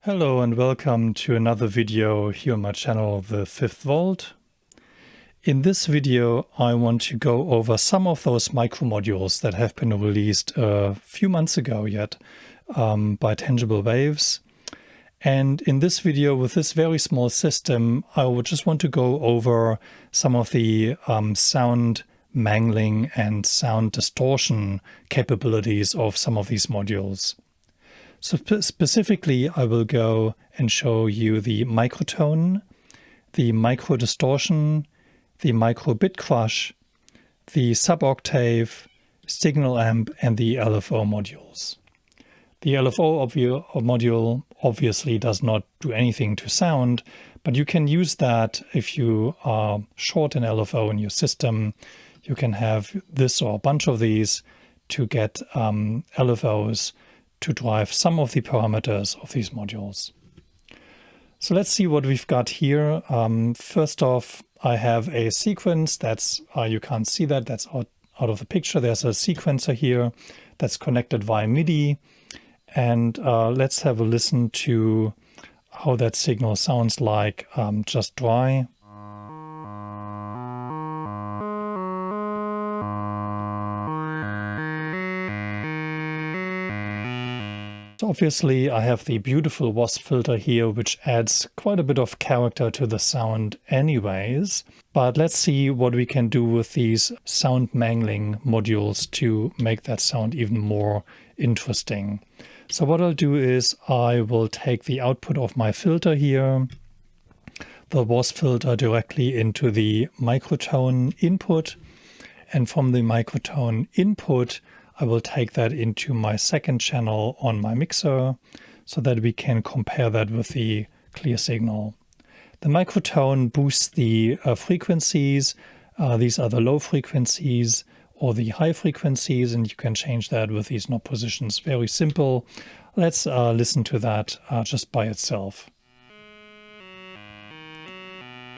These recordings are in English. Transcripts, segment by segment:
Hello and welcome to another video here on my channel, The Fifth Volt. In this video, I want to go over some of those micro modules that have been released a few months ago yet by Tangible Waves. And in this video, with this very small system, I would just want to go over some of the sound mangling and sound distortion capabilities of some of these modules. So specifically, I will go and show you the µTONE, the µDISTORTION, the µBITCRUSH, the µSUBOCTAVE, signal amp, and the LFO modules. The LFO module obviously does not do anything to sound, but you can use that if you are short an LFO in your system. You can have this or a bunch of these to get LFOs to drive some of the parameters of these modules. So let's see what we've got here. First off, I have a sequence that's, you can't see that, that's out of the picture. There's a sequencer here that's connected via MIDI. And let's have a listen to how that signal sounds like just dry. Obviously, I have the beautiful wasp filter here, which adds quite a bit of character to the sound anyways. But let's see what we can do with these sound mangling modules to make that sound even more interesting. So what I'll do is I will take the output of my filter here, the wasp filter, directly into the µTONE input. And from the µTONE input, I will take that into my second channel on my mixer so that we can compare that with the clear signal. The µTONE boosts the frequencies. These are the low frequencies or the high frequencies, and you can change that with these knob positions. Very simple. Let's listen to that just by itself.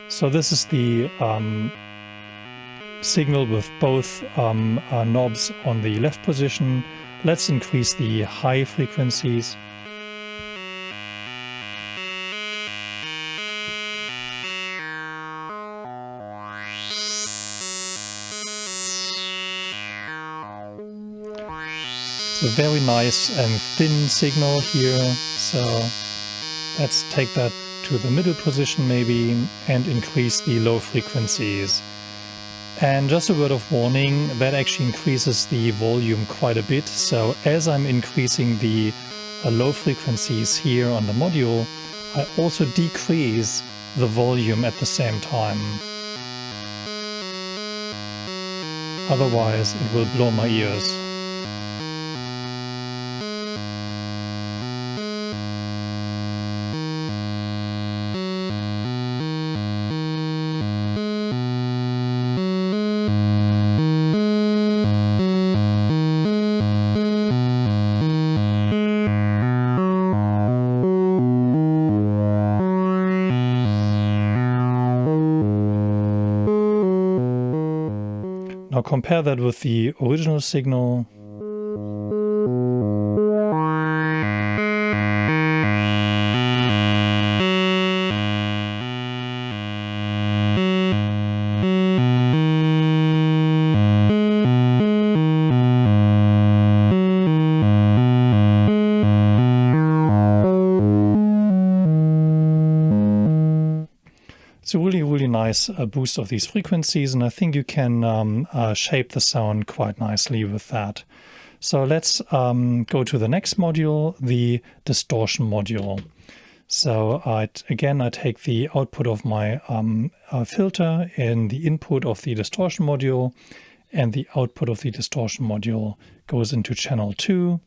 So this is the signal with both knobs on the left position. Let's increase the high frequencies. It's a very nice and thin signal here. So let's take that to the middle position maybe and increase the low frequencies. And just a word of warning, that actually increases the volume quite a bit. So as I'm increasing the low frequencies here on the module, I also decrease the volume at the same time. Otherwise, it will blow my ears. Now compare that with the original signal. It's a really nice boost of these frequencies, and I think you can shape the sound quite nicely with that. So let's go to the next module, the distortion module. So again, I take the output of my filter and the input of the distortion module, and the output of the distortion module goes into channel 2.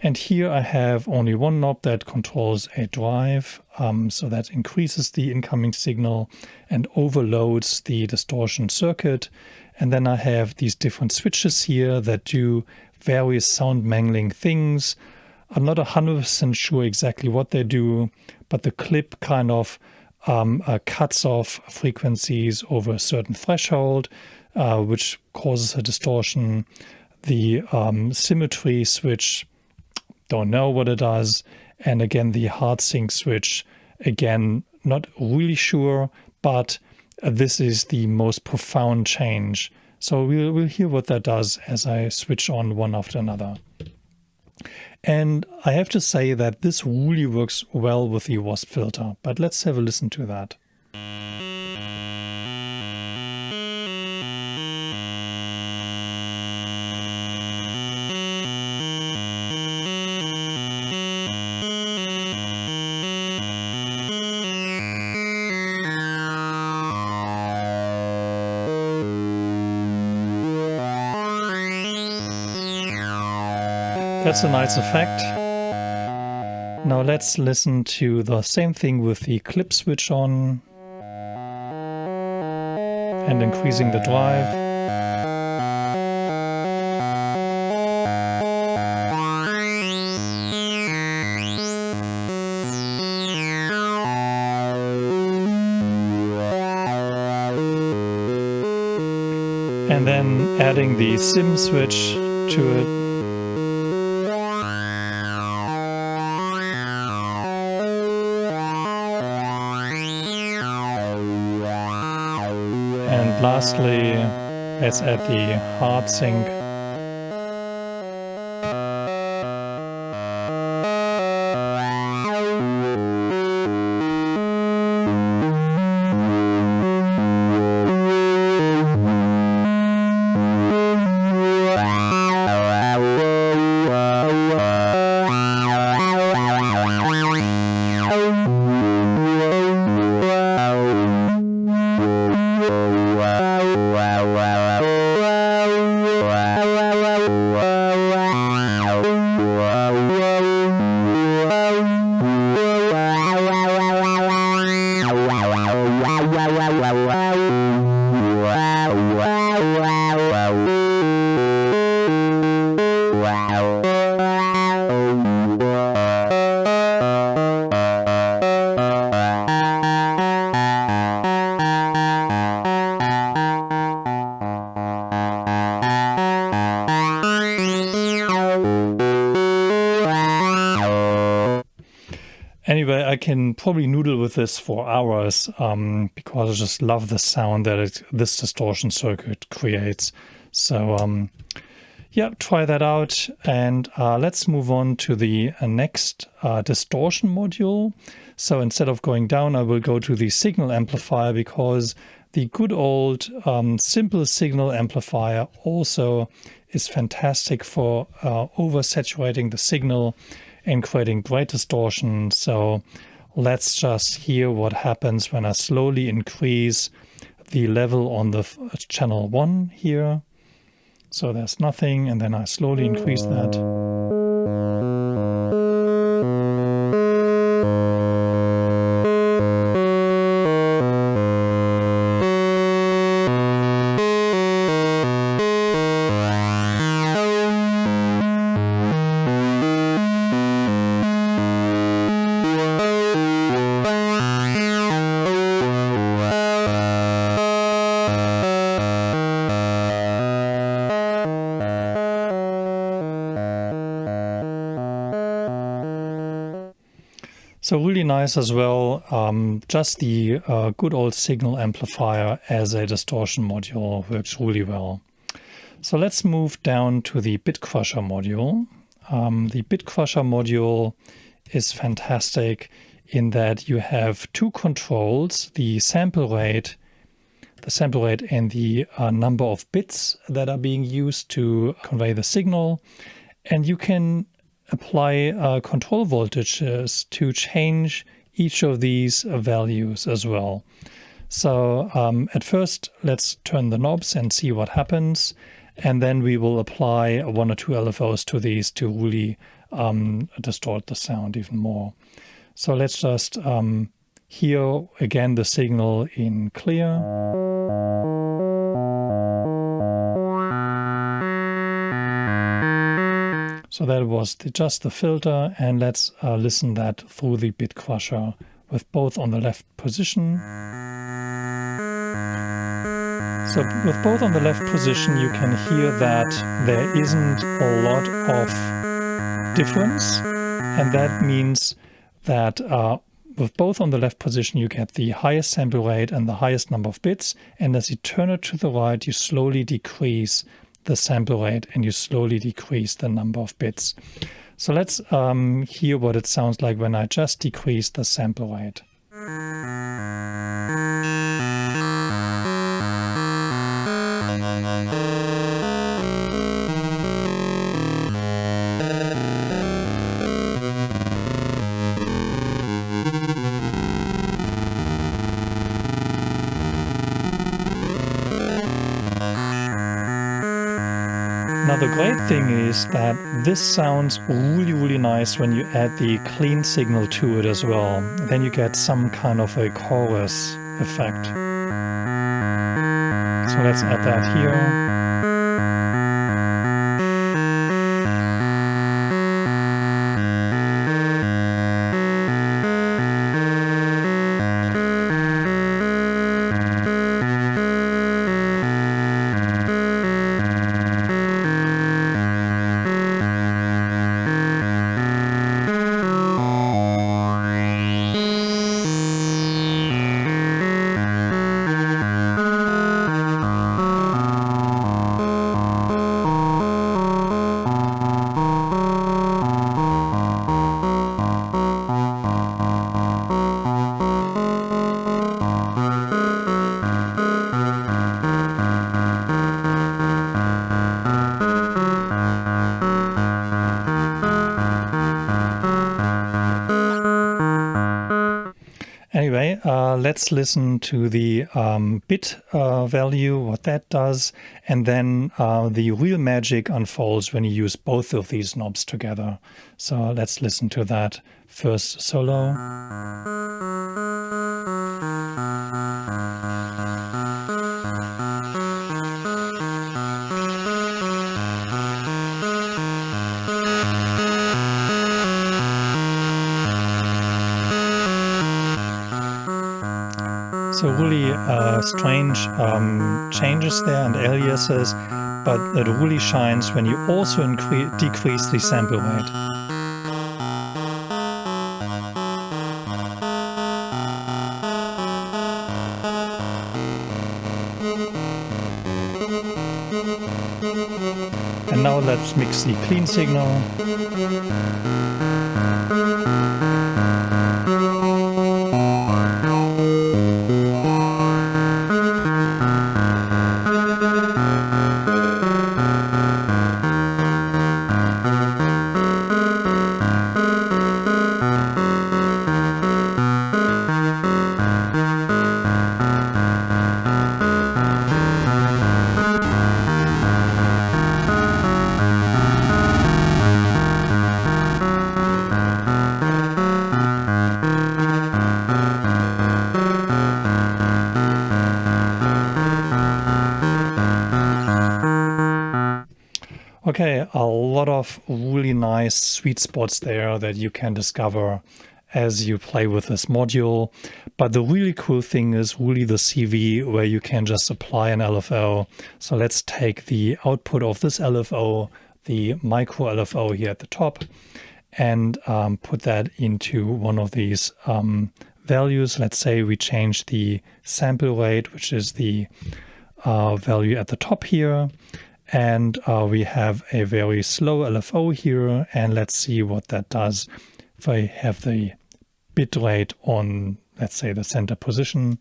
And here I have only one knob that controls a drive, so that increases the incoming signal and overloads the distortion circuit. And then I have these different switches here that do various sound mangling things. I'm not 100% sure exactly what they do, but the clip kind of cuts off frequencies over a certain threshold, which causes a distortion. The symmetry switch don't know what it does. And again, the hard sync switch, again, not really sure, but this is the most profound change. So we'll hear what that does as I switch on one after another. And I have to say that this really works well with the wasp filter, but let's have a listen to that. That's a nice effect. Now let's listen to the same thing with the clip switch on and increasing the drive. And then adding the sim switch to it. And lastly, let's add the hard sync. Anyway, I can probably noodle with this for hours because I just love the sound that this distortion circuit creates. So yeah, try that out. And let's move on to the next distortion module. So instead of going down, I will go to the signal amplifier, because the good old simple signal amplifier also is fantastic for oversaturating the signal and creating great distortion. So let's just hear what happens when I slowly increase the level on the channel 1 here. So there's nothing, and then I slowly increase that. So really nice as well, just the good old signal amplifier as a distortion module works really well. So let's move down to the BITCRUSH module. The BITCRUSH module is fantastic in that you have two controls, the sample rate and the number of bits that are being used to convey the signal. And you can apply control voltages to change each of these values as well. So at first, let's turn the knobs and see what happens. And then we will apply 1 or 2 LFOs to these to really distort the sound even more. So let's just hear again the signal in clear. So that was just the filter, and let's listen that through the BITCRUSH with both on the left position. So with both on the left position, you can hear that there isn't a lot of difference, and that means that with both on the left position you get the highest sample rate and the highest number of bits, and as you turn it to the right you slowly decrease the sample rate and you slowly decrease the number of bits. So let's hear what it sounds like when I just decrease the sample rate. Now the great thing is that this sounds really nice when you add the clean signal to it as well. Then you get some kind of a chorus effect. So let's add that here. Anyway, let's listen to the bit value, what that does, and then the real magic unfolds when you use both of these knobs together. So let's listen to that first solo. So really strange changes there and aliases, but it really shines when you also decrease the sample rate. And now let's mix the clean signal. Okay, a lot of really nice sweet spots there that you can discover as you play with this module. But the really cool thing is really the CV, where you can just apply an LFO. So let's take the output of this LFO, the micro LFO here at the top, and put that into one of these values. Let's say we change the sample rate, which is the value at the top here. And we have a very slow LFO here, and let's see what that does if I have the bit rate on, let's say, the center position.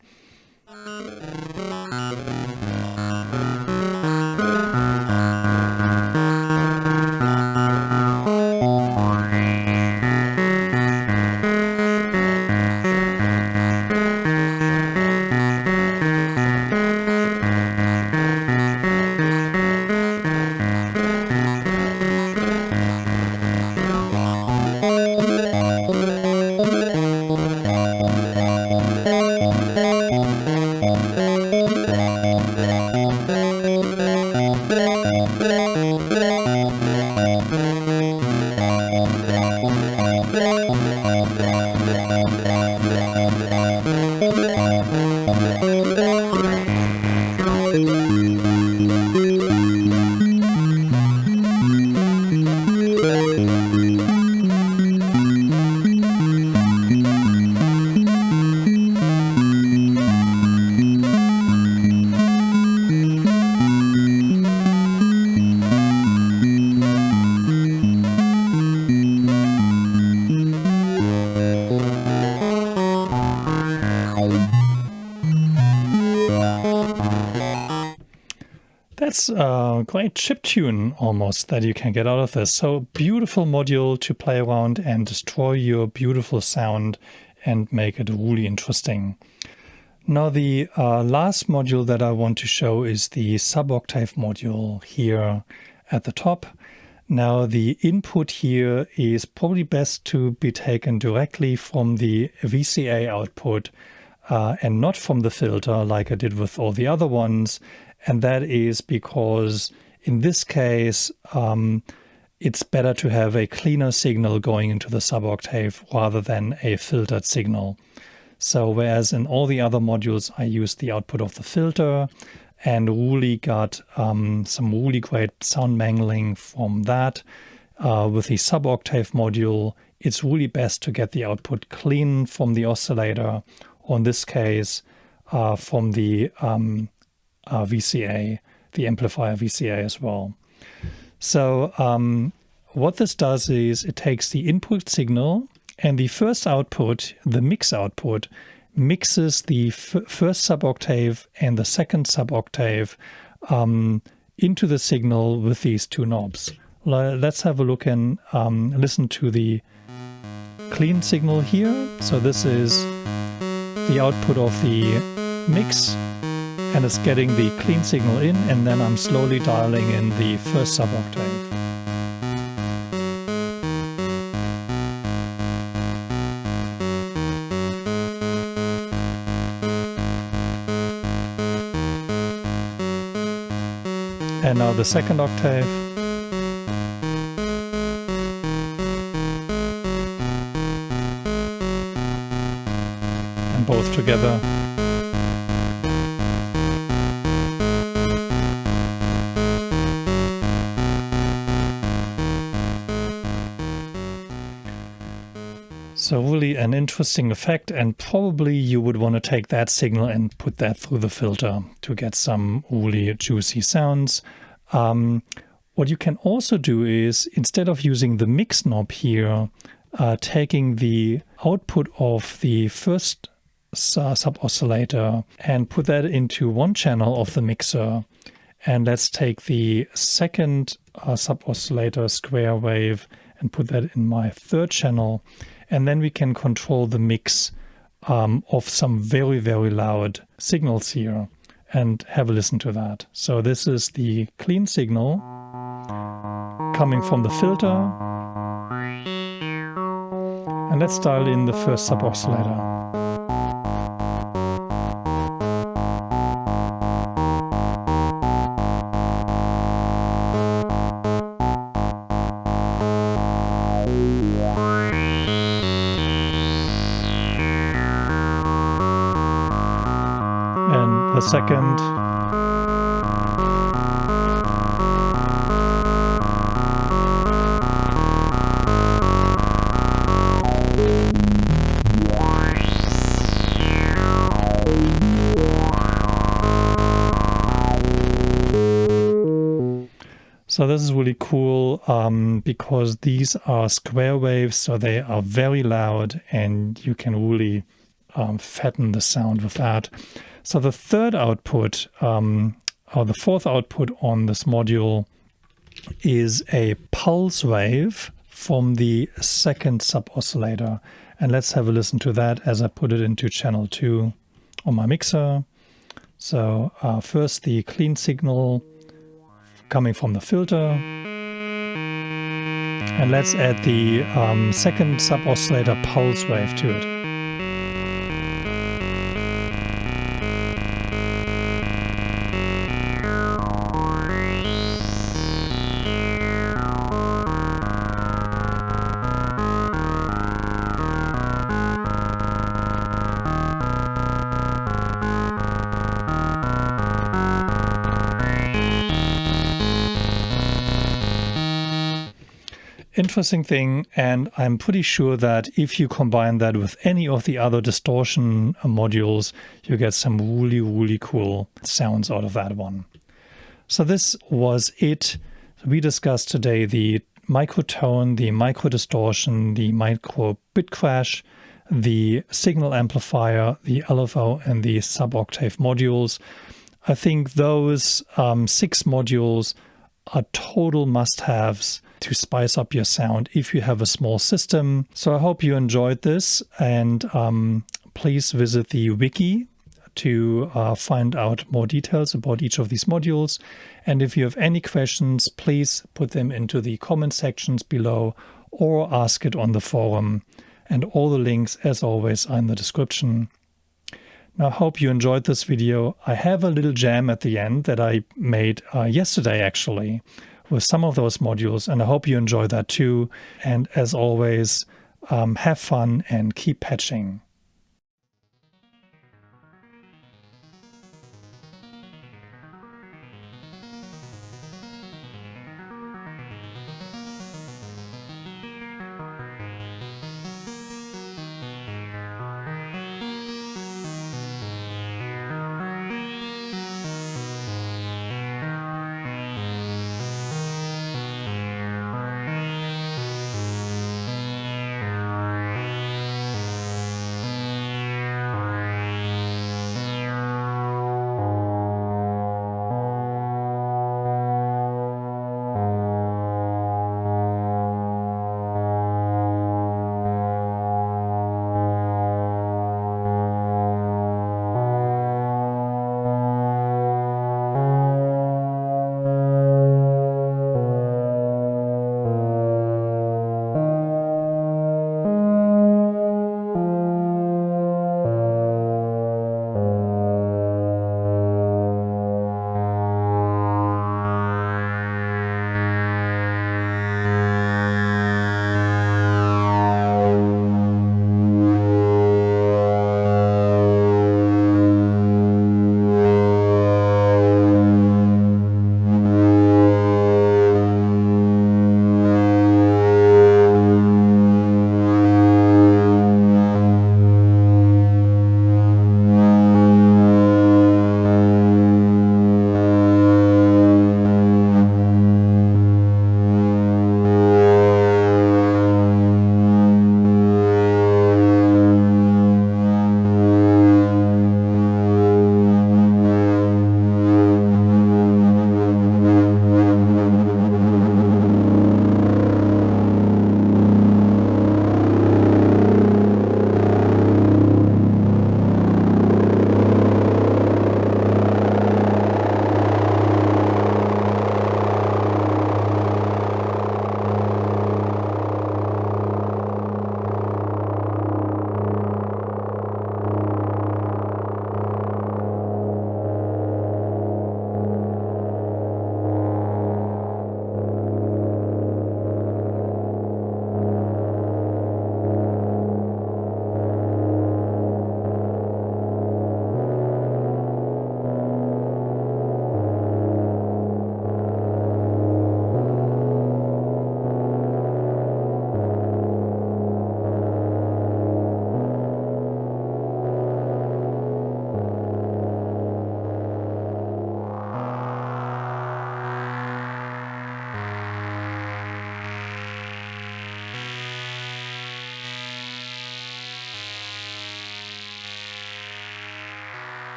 that's a great chiptune almost that you can get out of this. So beautiful module to play around and destroy your beautiful sound and make it really interesting. Now the last module that I want to show is the suboctave module here at the top. Now the input here is probably best to be taken directly from the VCA output and not from the filter like I did with all the other ones. And that is because in this case, it's better to have a cleaner signal going into the suboctave rather than a filtered signal. So whereas in all the other modules, I used the output of the filter and really got some really great sound mangling from that. With the suboctave module, it's really best to get the output clean from the oscillator, or in this case, from the VCA, the amplifier VCA as well. So what this does is it takes the input signal and the first output, the mix output, mixes the first suboctave and the second suboctave into the signal with these two knobs. Let's have a look and listen to the clean signal here. So this is the output of the mix, and it's getting the clean signal in, and then I'm slowly dialing in the first suboctave. And now the second octave. And both together. So really an interesting effect, and probably you would want to take that signal and put that through the filter to get some really juicy sounds. What you can also do is, instead of using the mix knob here, taking the output of the first sub-oscillator and put that into one channel of the mixer. And let's take the second sub-oscillator square wave and put that in my third channel. And then we can control the mix of some very, very loud signals here and have a listen to that. So this is the clean signal coming from the filter. And let's dial in the first sub-oscillator. And the second. So this is really cool because these are square waves, so they are very loud and you can really fatten the sound with that. So the third output, or the fourth output on this module is a pulse wave from the second sub-oscillator. And let's have a listen to that as I put it into channel 2 on my mixer. So first the clean signal coming from the filter. And let's add the second sub-oscillator pulse wave to it. Interesting thing, and I'm pretty sure that if you combine that with any of the other distortion modules, you get some really, really cool sounds out of that one. So this was it. We discussed today the µTONE, the µDISTORTION, the µBITCRUSH, the signal amplifier, the LFO, and the suboctave modules. I think those 6 modules are total must-haves to spice up your sound if you have a small system. So I hope you enjoyed this, and please visit the wiki to find out more details about each of these modules. And if you have any questions, please put them into the comment sections below or ask it on the forum. And all the links, as always, are in the description. Now, I hope you enjoyed this video. I have a little jam at the end that I made yesterday, actually, with some of those modules, and I hope you enjoy that too. And as always, have fun and keep patching.